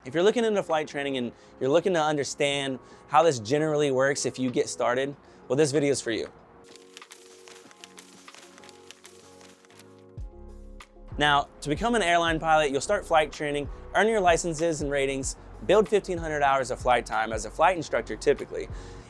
If you're looking into flight training and you're looking to understand how this generally works if you get started, well, this video is for you. Now, to become an airline pilot, you'll start flight training, earn your licenses and ratings, build 1,500 hours of flight time as a flight instructor typically,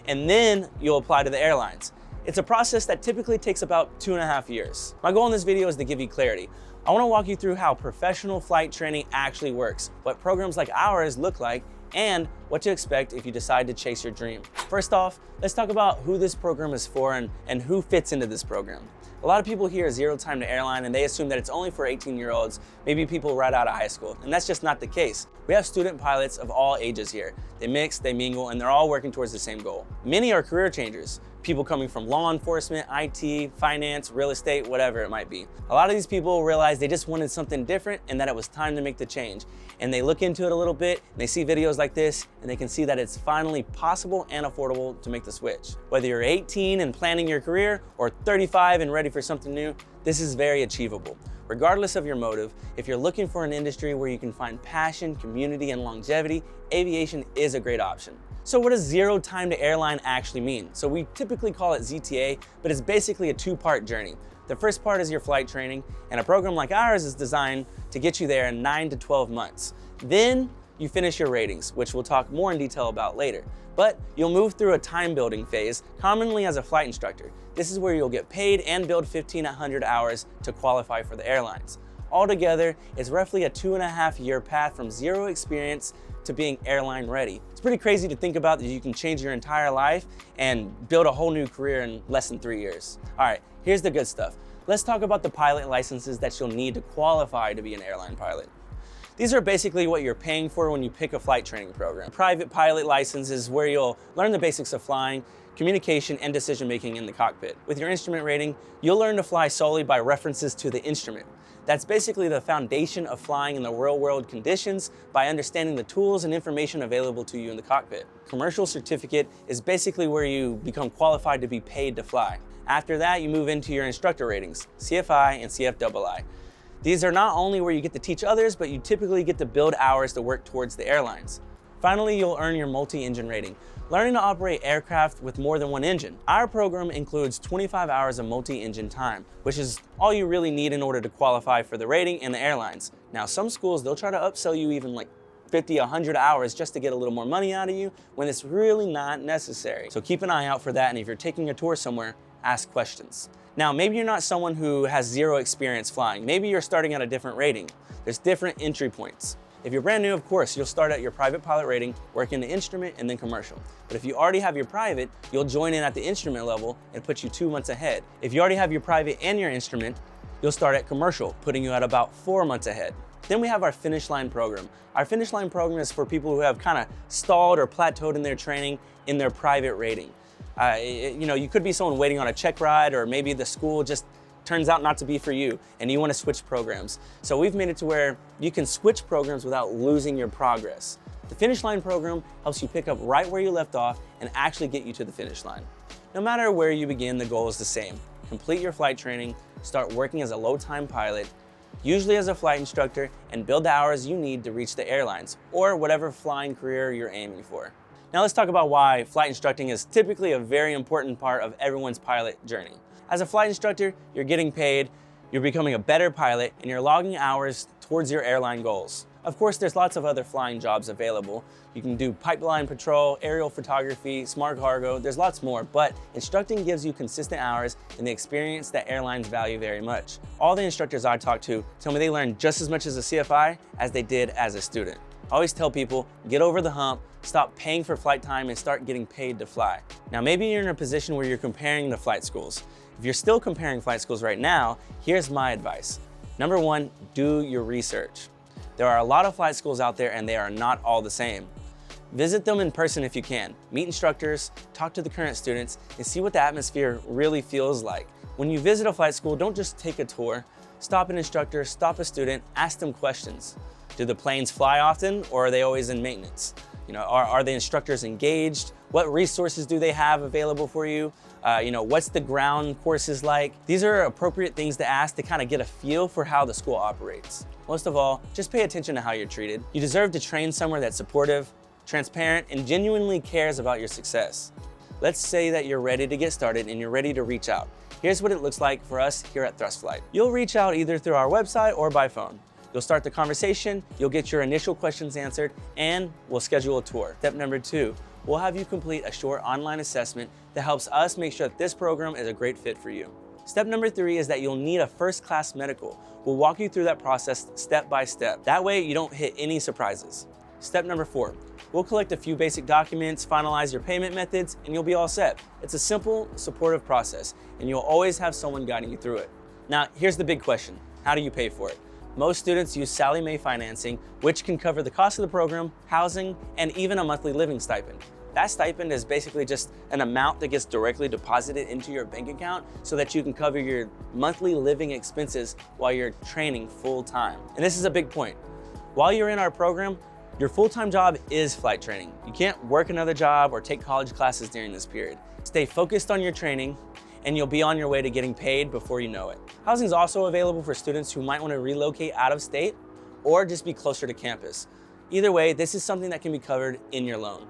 and then you'll apply to the airlines. It's a process that typically takes about 2.5 years. My goal in this video is to give you clarity. I want to walk you through how professional flight training actually works, what programs like ours look like, and what to expect if you decide to chase your dream. First off, let's talk about who this program is for and who fits into this program. A lot of people hear zero time to airline and they assume that it's only for 18-year-olds, maybe people right out of high school, and that's just not the case. We have student pilots of all ages here. They mix, they mingle, and they're all working towards the same goal. Many are career changers, people coming from law enforcement, IT, finance, real estate, whatever it might be. A lot of these people realized they just wanted something different and that it was time to make the change. And they look into it a little bit, and they see videos like this, and they can see that it's finally possible and affordable to make the switch. Whether you're 18 and planning your career, or 35 and ready for something new, this is very achievable. Regardless of your motive, if you're looking for an industry where you can find passion, community, and longevity, aviation is a great option. So what does zero time to airline actually mean? So we typically call it ZTA, but it's basically a two-part journey. The first part is your flight training, and a program like ours is designed to get you there in 9 to 12 months. Then you finish your ratings, which we'll talk more in detail about later. But you'll move through a time building phase, commonly as a flight instructor. This is where you'll get paid and build 1,500 hours to qualify for the airlines. Altogether, it's roughly a 2.5-year path from zero experience to being airline ready. It's pretty crazy to think about that you can change your entire life and build a whole new career in less than 3 years. All right, here's the good stuff. Let's talk about the pilot licenses that you'll need to qualify to be an airline pilot. These are basically what you're paying for when you pick a flight training program. Private pilot license is where you'll learn the basics of flying, communication, and decision-making in the cockpit. With your instrument rating, you'll learn to fly solely by references to the instrument. That's basically the foundation of flying in the real-world conditions by understanding the tools and information available to you in the cockpit. Commercial certificate is basically where you become qualified to be paid to fly. After that, you move into your instructor ratings, CFI and CFII. These are not only where you get to teach others, but you typically get to build hours to work towards the airlines. Finally, you'll earn your multi-engine rating, learning to operate aircraft with more than one engine. Our program includes 25 hours of multi-engine time, which is all you really need in order to qualify for the rating and the airlines. Now, some schools, they'll try to upsell you even like 50, 100 hours just to get a little more money out of you when it's really not necessary. So keep an eye out for that, and if you're taking a tour somewhere, ask questions. Now, maybe you're not someone who has zero experience flying. Maybe you're starting at a different rating. There's different entry points. If you're brand new, of course, you'll start at your private pilot rating, work in the instrument, and then commercial. But if you already have your private, you'll join in at the instrument level and put you 2 months ahead. If you already have your private and your instrument, you'll start at commercial, putting you at about 4 months ahead. Then we have our finish line program. Our finish line program is for people who have kind of stalled or plateaued in their training in their private rating. You could be someone waiting on a check ride, or maybe the school just turns out not to be for you and you want to switch programs. So we've made it to where you can switch programs without losing your progress. The finish line program helps you pick up right where you left off and actually get you to the finish line. No matter where you begin, the goal is the same. Complete your flight training, start working as a low-time pilot, usually as a flight instructor, and build the hours you need to reach the airlines or whatever flying career you're aiming for. Now let's talk about why flight instructing is typically a very important part of everyone's pilot journey. As a flight instructor, you're getting paid, you're becoming a better pilot, and you're logging hours towards your airline goals. Of course, there's lots of other flying jobs available. You can do pipeline patrol, aerial photography, smart cargo, there's lots more, but instructing gives you consistent hours and the experience that airlines value very much. All the instructors I talk to tell me they learn just as much as a CFI as they did as a student. I always tell people, get over the hump, stop paying for flight time, and start getting paid to fly. Now, maybe you're in a position where you're comparing the flight schools. If you're still comparing flight schools right now, here's my advice. Number one, do your research. There are a lot of flight schools out there and they are not all the same. Visit them in person if you can. Meet instructors, talk to the current students, and see what the atmosphere really feels like. When you visit a flight school, don't just take a tour. Stop an instructor, stop a student, ask them questions. Do the planes fly often, or are they always in maintenance? Are the instructors engaged? What resources do they have available for you? What's the ground courses like? These are appropriate things to ask to kind of get a feel for how the school operates. Most of all, just pay attention to how you're treated. You deserve to train somewhere that's supportive, transparent, and genuinely cares about your success. Let's say that you're ready to get started and you're ready to reach out. Here's what it looks like for us here at Thrust Flight. You'll reach out either through our website or by phone. You'll start the conversation, you'll get your initial questions answered, and we'll schedule a tour. Step number 2, we'll have you complete a short online assessment that helps us make sure that this program is a great fit for you. Step number 3 is that you'll need a first-class medical. We'll walk you through that process step by step. That way you don't hit any surprises. Step number 4, we'll collect a few basic documents, finalize your payment methods, and you'll be all set. It's a simple, supportive process, and you'll always have someone guiding you through it. Now, here's the big question. How do you pay for it? Most students use Sallie Mae financing, which can cover the cost of the program, housing, and even a monthly living stipend. That stipend is basically just an amount that gets directly deposited into your bank account so that you can cover your monthly living expenses while you're training full time. And this is a big point. While you're in our program, your full-time job is flight training. You can't work another job or take college classes during this period. Stay focused on your training, and you'll be on your way to getting paid before you know it. Housing is also available for students who might want to relocate out of state or just be closer to campus. Either way, this is something that can be covered in your loan.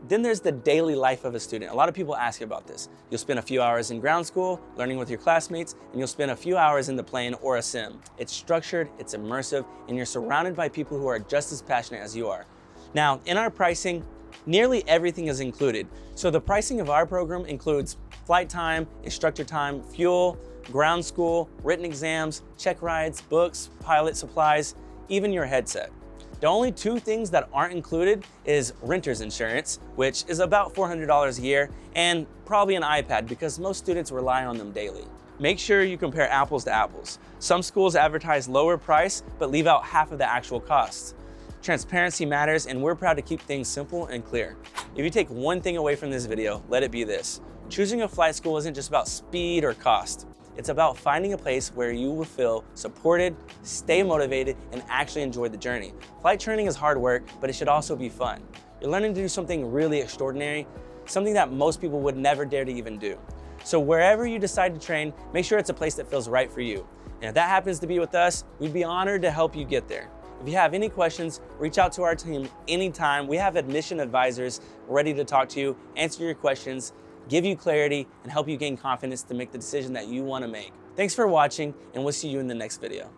Then there's the daily life of a student. A lot of people ask you about this. You'll spend a few hours in ground school, learning with your classmates, and you'll spend a few hours in the plane or a sim. It's structured, it's immersive, and you're surrounded by people who are just as passionate as you are. Now, in our pricing, nearly everything is included. So the pricing of our program includes flight time, instructor time, fuel, ground school, written exams, check rides, books, pilot supplies, even your headset. The only 2 things that aren't included is renter's insurance, which is about $400 a year, and probably an iPad because most students rely on them daily. Make sure you compare apples to apples. Some schools advertise lower price, but leave out half of the actual costs. Transparency matters, and we're proud to keep things simple and clear. If you take one thing away from this video, let it be this. Choosing a flight school isn't just about speed or cost. It's about finding a place where you will feel supported, stay motivated, and actually enjoy the journey. Flight training is hard work, but it should also be fun. You're learning to do something really extraordinary, something that most people would never dare to even do. So wherever you decide to train, make sure it's a place that feels right for you. And if that happens to be with us, we'd be honored to help you get there. If you have any questions, reach out to our team anytime. We have admission advisors ready to talk to you, answer your questions, give you clarity, and help you gain confidence to make the decision that you want to make. Thanks for watching, and we'll see you in the next video.